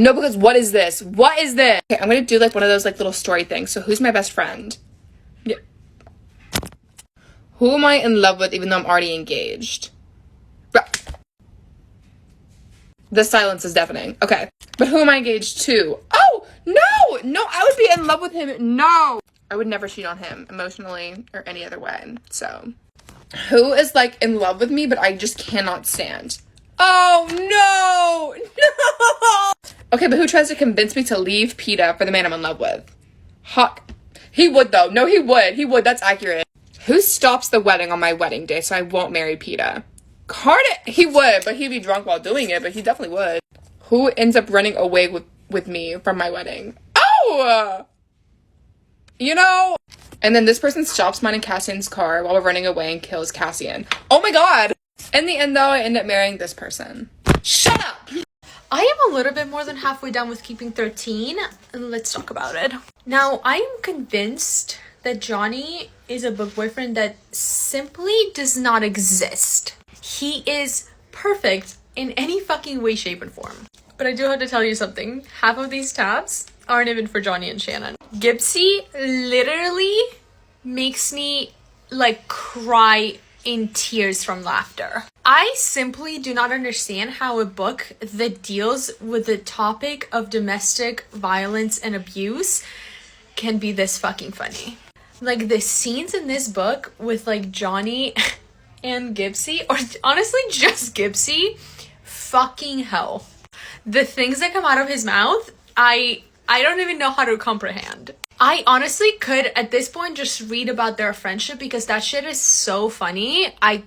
No, because what is this? What is this? Okay, I'm gonna do like one of those like little story things. So who's my best friend? Yeah. Who am I in love with even though I'm already engaged? The silence is deafening. Okay. But who am I engaged to? Oh, no! No, I would be in love with him. No! I would never cheat on him emotionally or any other way. So, who is like in love with me but I just cannot stand? Oh, no! No! Okay, but who tries to convince me to leave PETA for the man I'm in love with? Hawk. He would, though. No, he would. He would. That's accurate. Who stops the wedding on my wedding day so I won't marry PETA? Cardi. He would, but he'd be drunk while doing it, but he definitely would. Who ends up running away with me from my wedding? Oh! You know? And then this person stops mine in Cassian's car while we're running away and kills Cassian. Oh my god! In the end, though, I end up marrying this person. Shut up! I am a little bit more than halfway done with keeping 13, and let's talk about it. Now, I am convinced that Johnny is a book boyfriend that simply does not exist. He is perfect in any fucking way, shape, and form. But I do have to tell you something. Half of these tabs aren't even for Johnny and Shannon. Gibsy literally makes me, like, cry in tears from laughter. I simply do not understand how a book that deals with the topic of domestic violence and abuse can be this fucking funny. Like, the scenes in this book with, like, Johnny and Gibsy, or honestly just Gibsy, fucking hell. The things that come out of his mouth, I don't even know how to comprehend. I honestly could at this point just read about their friendship because that shit is so funny. I'm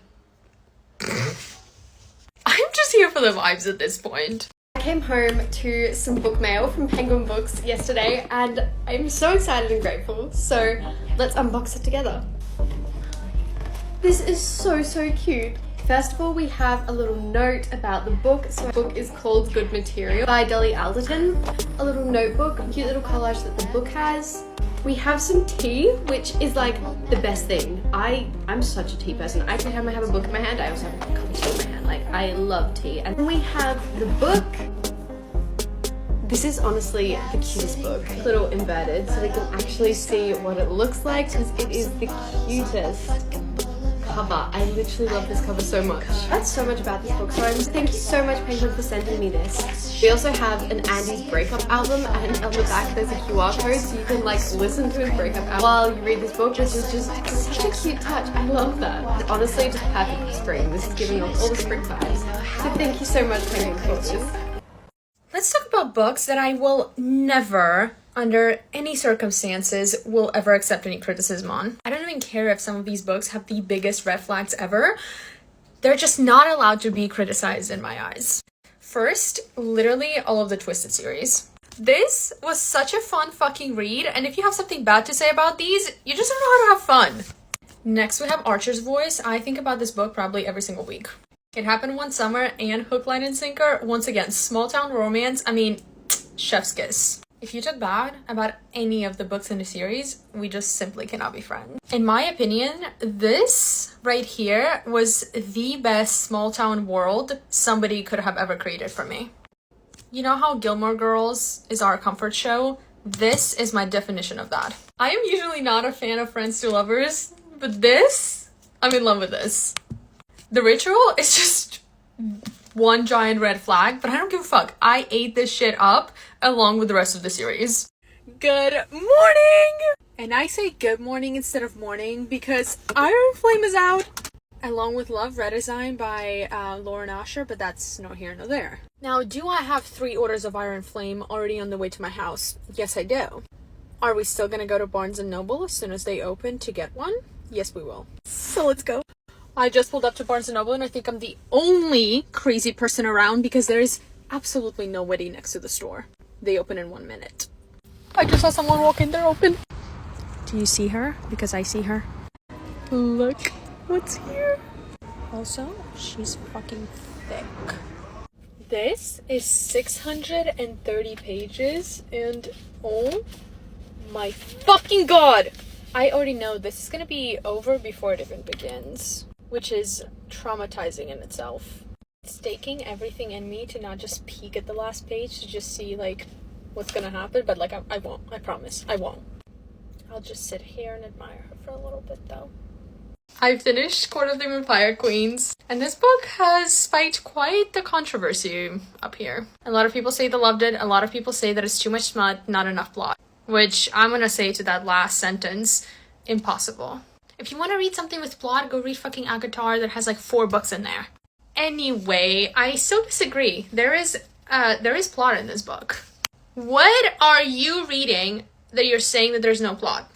just here for the vibes at this point. I came home to some book mail from Penguin Books yesterday and I'm so excited and grateful. So let's unbox it together. This is so cute. First of all, we have a little note about the book. So the book is called Good Material by Dolly Alderton. A little notebook, a cute little collage that the book has. We have some tea, which is like the best thing. I'm such a tea person. I can have a book in my hand. I also have a cup of tea in my hand. Like, I love tea. And then we have the book. This is honestly the cutest book. A little inverted so we can actually see what it looks like because it is the cutest cover. I literally love this cover so much. That's so much about this book. So thank you so much, Penguin, for sending me this. We also have an Andy's breakup album, and on the back there's a QR code so you can like listen to his breakup album while you read this book, which is just such a cute touch. I love that. Honestly, just perfect for spring. This is giving off all the spring vibes. So thank you so much, Penguin, for this. Let's talk about books that I will never, under any circumstances, will ever accept any criticism on. I don't even care if some of these books have the biggest red flags ever. They're just not allowed to be criticized in my eyes. First, literally all of the Twisted series. This was such a fun fucking read, and if you have something bad to say about these, you just don't know how to have fun. Next, we have Archer's Voice. I think about this book probably every single week. It happened one summer, and hook, line, and sinker. Once again, small town romance. I mean, chef's kiss. If you took bad about any of the books in the series, we just simply cannot be friends. In my opinion, this right here was the best small town world somebody could have ever created for me. You know how Gilmore Girls is our comfort show? This is my definition of that. I am usually not a fan of Friends to Lovers, but this, I'm in love with this. The Ritual is just one giant red flag, but I don't give a fuck. I ate this shit up along with the rest of the series. Good morning! And I say good morning instead of morning because Iron Flame is out, along with Love Redesign by Lauren Asher, but that's no here nor there. Now, do I have 3 orders of Iron Flame already on the way to my house? Yes, I do. Are we still gonna go to Barnes & Noble as soon as they open to get one? Yes, we will. So let's go. I just pulled up to Barnes & Noble and I think I'm the only crazy person around because there is absolutely nobody next to the store. They open in 1 minute. I just saw someone walk in, they're open. Do you see her? Because I see her. Look what's here. Also, she's fucking thick. This is 630 pages and oh my fucking god! I already know this is gonna be over before it even begins, which is traumatizing in itself. It's taking everything in me to not just peek at the last page to just see like what's gonna happen, but like I won't. I promise. I won't. I'll just sit here and admire her for a little bit though. I finished Court of the Vampire Queens, and this book has spiked quite the controversy up here. A lot of people say they loved it, a lot of people say that it's too much smut, not enough plot. Which I'm gonna say to that last sentence, impossible. If you want to read something with plot, go read fucking Agatar that has like 4 books in there. Anyway, I still disagree. There is plot in this book. What are you reading that you're saying that there's no plot?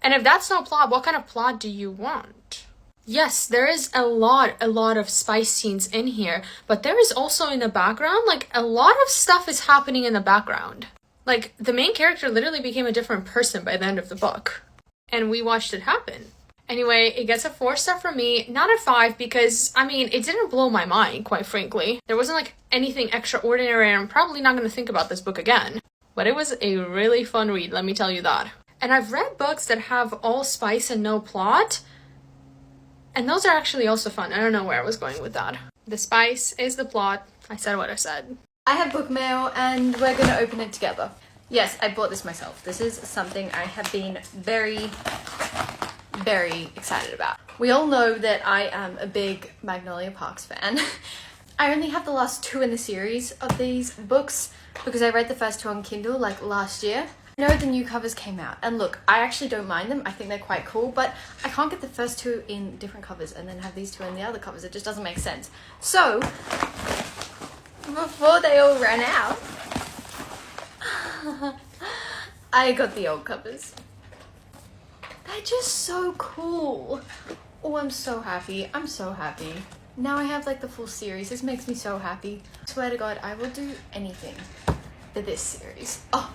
And if that's no plot, what kind of plot do you want? Yes, there is a lot of spice scenes in here, but there is also in the background, like a lot of stuff is happening in the background. Like the main character literally became a different person by the end of the book. And we watched it happen. Anyway, it gets a 4-star from me, not a 5 because, I mean, it didn't blow my mind, quite frankly. There wasn't like anything extraordinary and I'm probably not going to think about this book again. But it was a really fun read, let me tell you that. And I've read books that have all spice and no plot. And those are actually also fun. I don't know where I was going with that. The spice is the plot. I said what I said. I have book mail and we're gonna open it together. Yes, I bought this myself. This is something I have been very, very excited about. We all know that I am a big Magnolia Parks fan. I only have the last 2 in the series of these books because I read the first 2 on Kindle like last year. I know the new covers came out and look, I actually don't mind them. I think they're quite cool, but I can't get the first 2 in different covers and then have these 2 in the other covers. It just doesn't make sense. So, before they all ran out, I got the old covers. They're just so cool. Oh, I'm so happy. I'm so happy. Now I have like the full series. This makes me so happy. I swear to God, I will do anything for this series. Oh,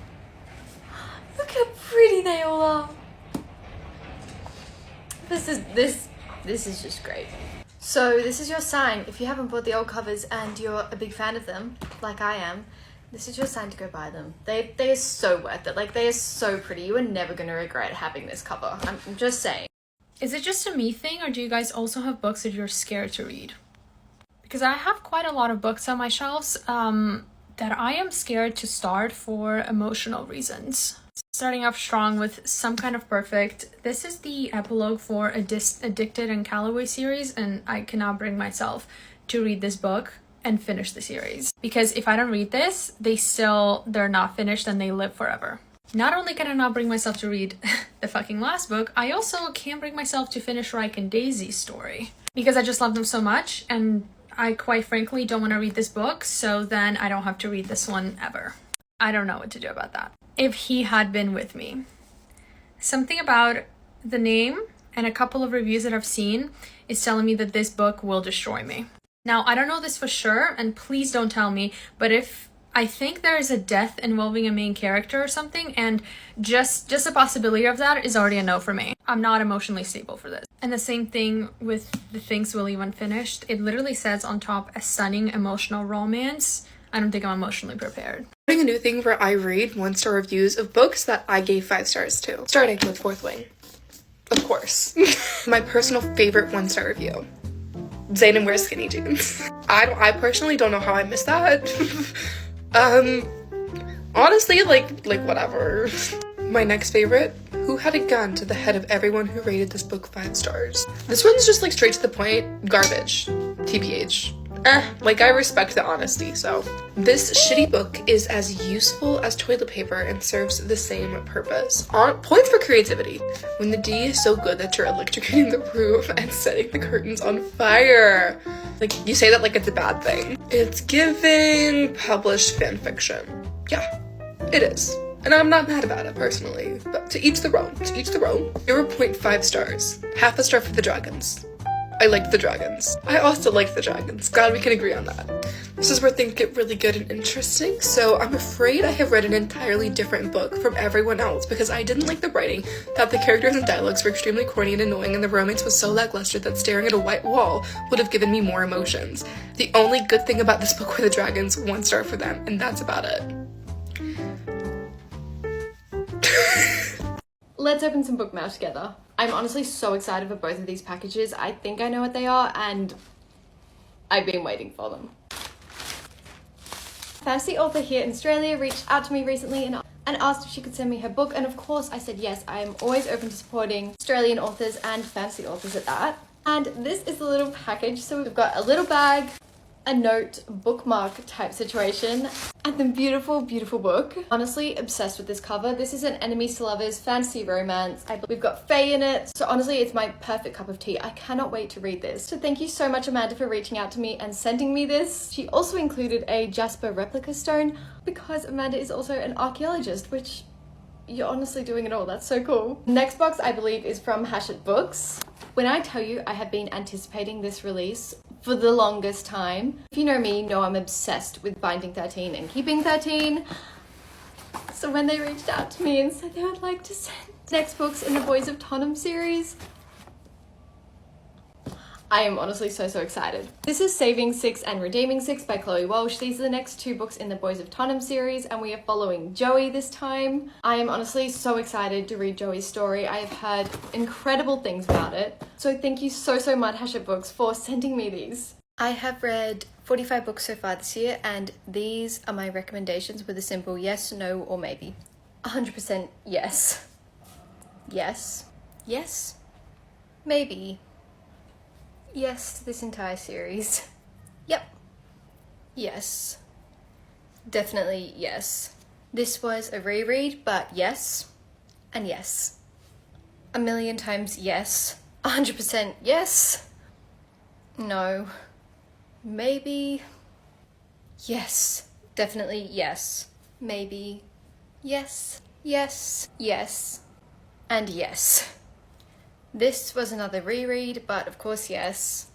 look how pretty they all are. This is just great. So this is your sign. If you haven't bought the old covers and you're a big fan of them, like I am, this is your sign to go buy them. They are so worth it. Like, they are so pretty. You are never going to regret having this cover. I'm just saying. Is it just a me thing, or do you guys also have books that you're scared to read? Because I have quite a lot of books on my shelves that I am scared to start for emotional reasons. Starting off strong with Some Kind of Perfect. This is the epilogue for Addicted and Calloway series, and I cannot bring myself to read this book and finish the series. Because if I don't read this, they're not finished and they live forever. Not only can I not bring myself to read the fucking last book, I also can't bring myself to finish Reich and Daisy's story. Because I just love them so much, and I quite frankly don't want to read this book, so then I don't have to read this one ever. I don't know what to do about that. If He Had Been With Me. Something about the name and a couple of reviews that I've seen is telling me that this book will destroy me. Now, I don't know this for sure, and please don't tell me, but if I think there is a death involving a main character or something, and just a possibility of that is already a no for me. I'm not emotionally stable for this. And the same thing with The Things We'll Leave Unfinished. It literally says on top, a stunning emotional romance. I don't think I'm emotionally prepared. Doing a new thing where I read 1-star reviews of books that I gave 5 stars to. Starting with Fourth Wing. Of course. My personal favorite 1-star review. Zayden wears skinny jeans. I personally don't know how I missed that. Honestly, like whatever. My next favorite, Who Had a Gun to the Head of Everyone Who Rated This Book 5 stars. This one's just like straight to the point, garbage, TBH. Like, I respect the honesty, so. This shitty book is as useful as toilet paper and serves the same purpose. Points for creativity. When the D is so good that you're electrocuting the room and setting the curtains on fire. Like, you say that like it's a bad thing. It's giving published fanfiction. Yeah, it is. And I'm not mad about it, personally. But to each their own, to each their own. 0.5 stars. Half a star for the dragons. I liked the dragons. I also liked the dragons. Glad we can agree on that. This is where things get really good and interesting, so I'm afraid I have read an entirely different book from everyone else because I didn't like the writing, thought the characters and dialogues were extremely corny and annoying, and the romance was so lackluster that staring at a white wall would have given me more emotions. The only good thing about this book were the dragons, 1 star for them, and that's about it. Let's open some book mail together. I'm honestly so excited for both of these packages. I think I know what they are, and I've been waiting for them. Fantasy author here in Australia reached out to me recently and asked if she could send me her book, and of course I said yes. I am always open to supporting Australian authors and fantasy authors at that. And this is the little package. So we've got a little bag, a note, bookmark type situation, and the beautiful, beautiful book. Honestly, obsessed with this cover. This is an enemies to lovers fantasy romance. We've got Faye in it. So honestly, it's my perfect cup of tea. I cannot wait to read this. So thank you so much, Amanda, for reaching out to me and sending me this. She also included a Jasper replica stone because Amanda is also an archaeologist, which you're honestly doing it all. That's so cool. Next box, I believe, is from Hachette Books. When I tell you I have been anticipating this release for the longest time. If you know me, you know I'm obsessed with Binding 13 and Keeping 13. So when they reached out to me and said they would like to send next books in the Boys of Tonham series, I am honestly so excited. This is Saving 6 and Redeeming 6 by Chloe Walsh. These are the next two books in the Boys of Tonham series, and we are following Joey this time. I am honestly so excited to read Joey's story. I have heard incredible things about it. So thank you so much, Hachette Books, for sending me these. I have read 45 books so far this year, and these are my recommendations with a simple yes, no, or maybe. 100% yes. Yes. Yes. Maybe. Yes to this entire series. Yep. Yes. Definitely yes. This was a reread, but yes. And yes. A million times yes. 100% yes. No. Maybe. Yes. Definitely yes. Maybe. Yes. Yes. Yes. And yes. This was another reread, but of course yes.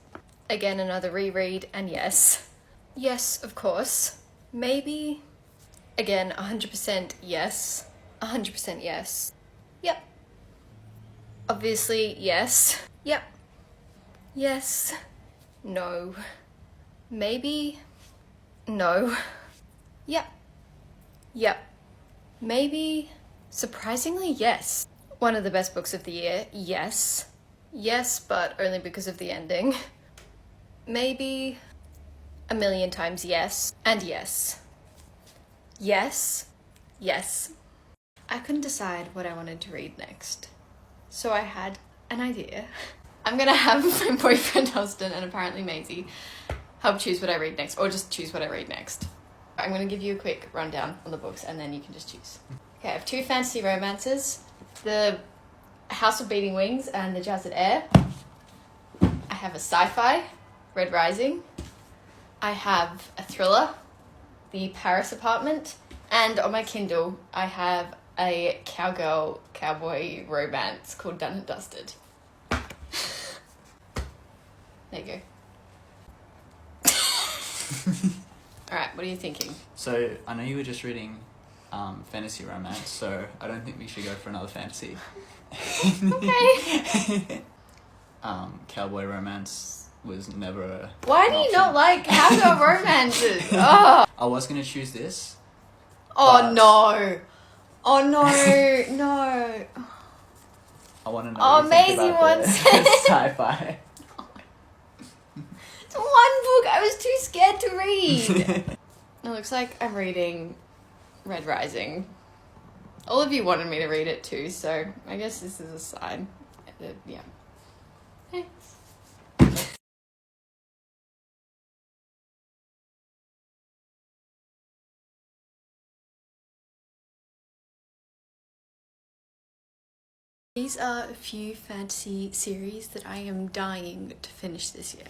Again, another reread, and yes. Yes, of course. Maybe. Again, 100% yes. 100% yes. Yep. Obviously, yes. Yep. Yes. No. Maybe. No. Yep. Yep. Maybe. Surprisingly, yes. One of the best books of the year, yes. Yes, but only because of the ending. Maybe. A million times yes. And yes. Yes. Yes. I couldn't decide what I wanted to read next. So I had an idea. I'm gonna have my boyfriend Austin and apparently Maisie help choose what I read next, or just choose what I read next. I'm gonna give you a quick rundown on the books and then you can just choose. Okay, I have two fantasy romances. The House of Beating Wings and The Jazzed Air. I have a sci-fi, Red Rising. I have a thriller, The Paris Apartment. And on my Kindle, I have a cowboy romance called Done and Dusted. There you go. Alright, what are you thinking? So, I know you were just reading fantasy romance, so I don't think we should go for another fantasy. Okay. Cowboy romance was never a... Why do you not like cowgirl romances? Oh. I was going to choose this. Oh but no. Oh no, no. I want to know Oh, what you think Maisie about wants the it. sci-fi. It's one book I was too scared to read. It looks like I'm reading Red Rising. All of you wanted me to read it too, so I guess this is a sign. Yeah. Thanks. These are a few fantasy series that I am dying to finish this year.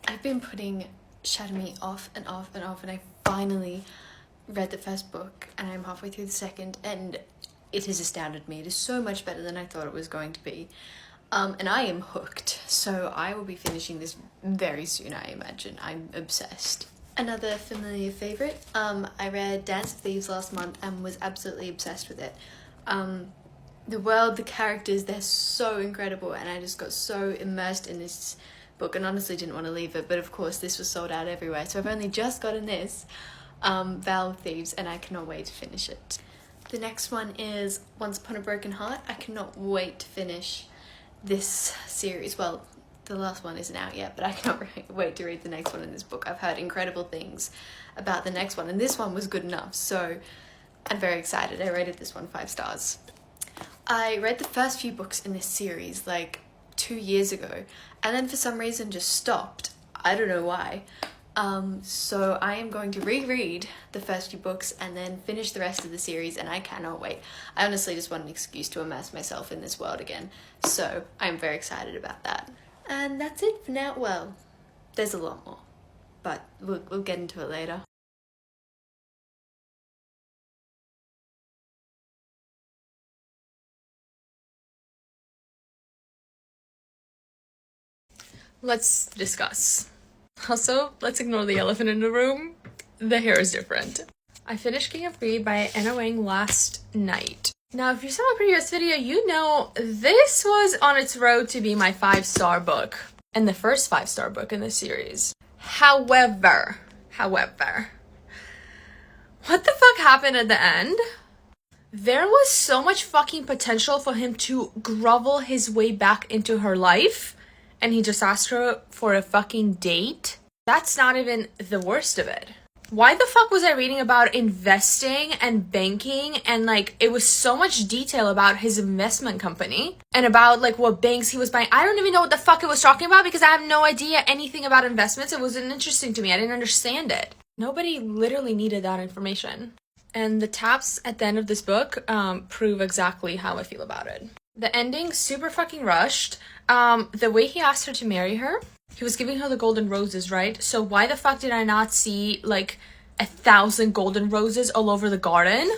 I've been putting Shatter Me off and off and off, and I finally read the first book and I'm halfway through the second, and it has astounded me. It is so much better than I thought it was going to be. And I am hooked, so I will be finishing this very soon, I imagine. I'm obsessed. Another familiar favourite, I read Dance of Thieves last month and was absolutely obsessed with it. The world, the characters, they're so incredible, and I just got so immersed in this book and honestly didn't want to leave it, but of course this was sold out everywhere, so I've only just gotten this, Vale of Thieves, and I cannot wait to finish it. The next one is Once Upon a Broken Heart. I cannot wait to finish this series, well, the last one isn't out yet, but I cannot wait to read the next one in this book. I've heard incredible things about the next one, and this one was good enough, so I'm very excited. I rated this one 5 stars. I read the first few books in this series like 2 years ago, and then for some reason just stopped. I don't know why. So I am going to reread the first few books and then finish the rest of the series, and I cannot wait. I honestly just want an excuse to immerse myself in this world again, so I'm very excited about that. And that's it for now. Well, there's a lot more, but we'll get into it later. Let's discuss. Also, let's ignore the elephant in the room. The hair is different. I finished King of Greed by Anna Wang last night. Now, if you saw my previous video, you know this was on its road to be my 5-star book, and the first 5-star book in this series. However, what the fuck happened at the end? There was so much fucking potential for him to grovel his way back into her life, and he just asked her for a fucking date. That's not even the worst of it. Why the fuck was I reading about investing and banking, and like it was so much detail about his investment company and about like what banks he was buying? I don't even know what the fuck it was talking about because I have no idea anything about investments. It wasn't interesting to me. I didn't understand it. Nobody literally needed that information. And the taps at the end of this book prove exactly how I feel about it. The ending, super fucking rushed. The way he asked her to marry her, he was giving her the golden roses, right? So why the fuck did I not see like 1,000 golden roses all over the garden?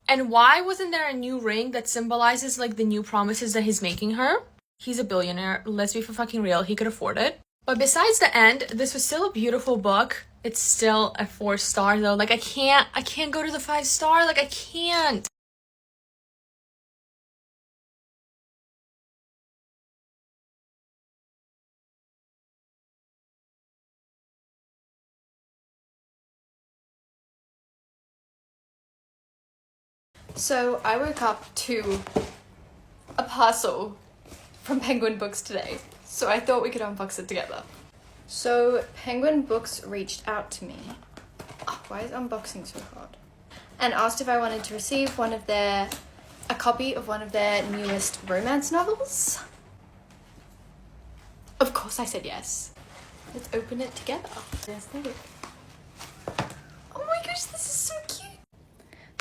And why wasn't there a new ring that symbolizes like the new promises that he's making her? He's a billionaire. Let's be for fucking real. He could afford it. But besides the end, this was still a beautiful book. It's still a 4-star though. Like I can't go to the 5-star. Like I can't. So I woke up to a parcel from Penguin Books today, so I thought we could unbox it together. So Penguin Books reached out to me. Oh, why is unboxing so hard? And asked if I wanted to receive a copy of one of their newest romance novels. Of course I said yes. Let's open it together. There's the book. Oh my gosh, this is so cute.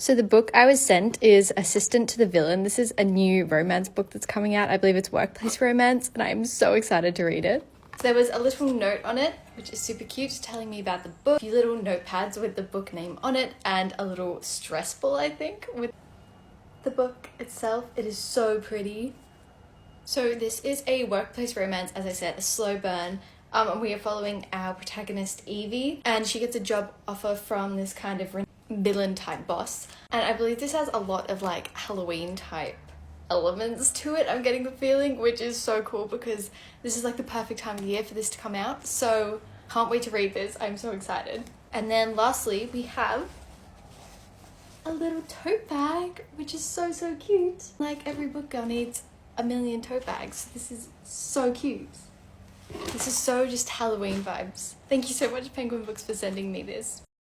So the book I was sent is Assistant to the Villain. This is a new romance book that's coming out. I believe it's workplace romance, and I'm so excited to read it. So there was a little note on it, which is super cute, telling me about the book. A few little notepads with the book name on it, and a little stress ball, I think, with the book itself. It is so pretty. So this is a workplace romance, as I said, a slow burn. And we are following our protagonist, Evie, and she gets a job offer from this kind of villain type boss. And I believe this has a lot of like Halloween type elements to it, I'm getting the feeling, which is so cool because this is like the perfect time of year for this to come out. So can't wait to read this. I'm so excited. And then lastly, we have a little tote bag, which is so cute. Like every book girl needs a million tote bags. This is so cute. This is so just Halloween vibes. Thank you so much, Penguin Books, for sending me this.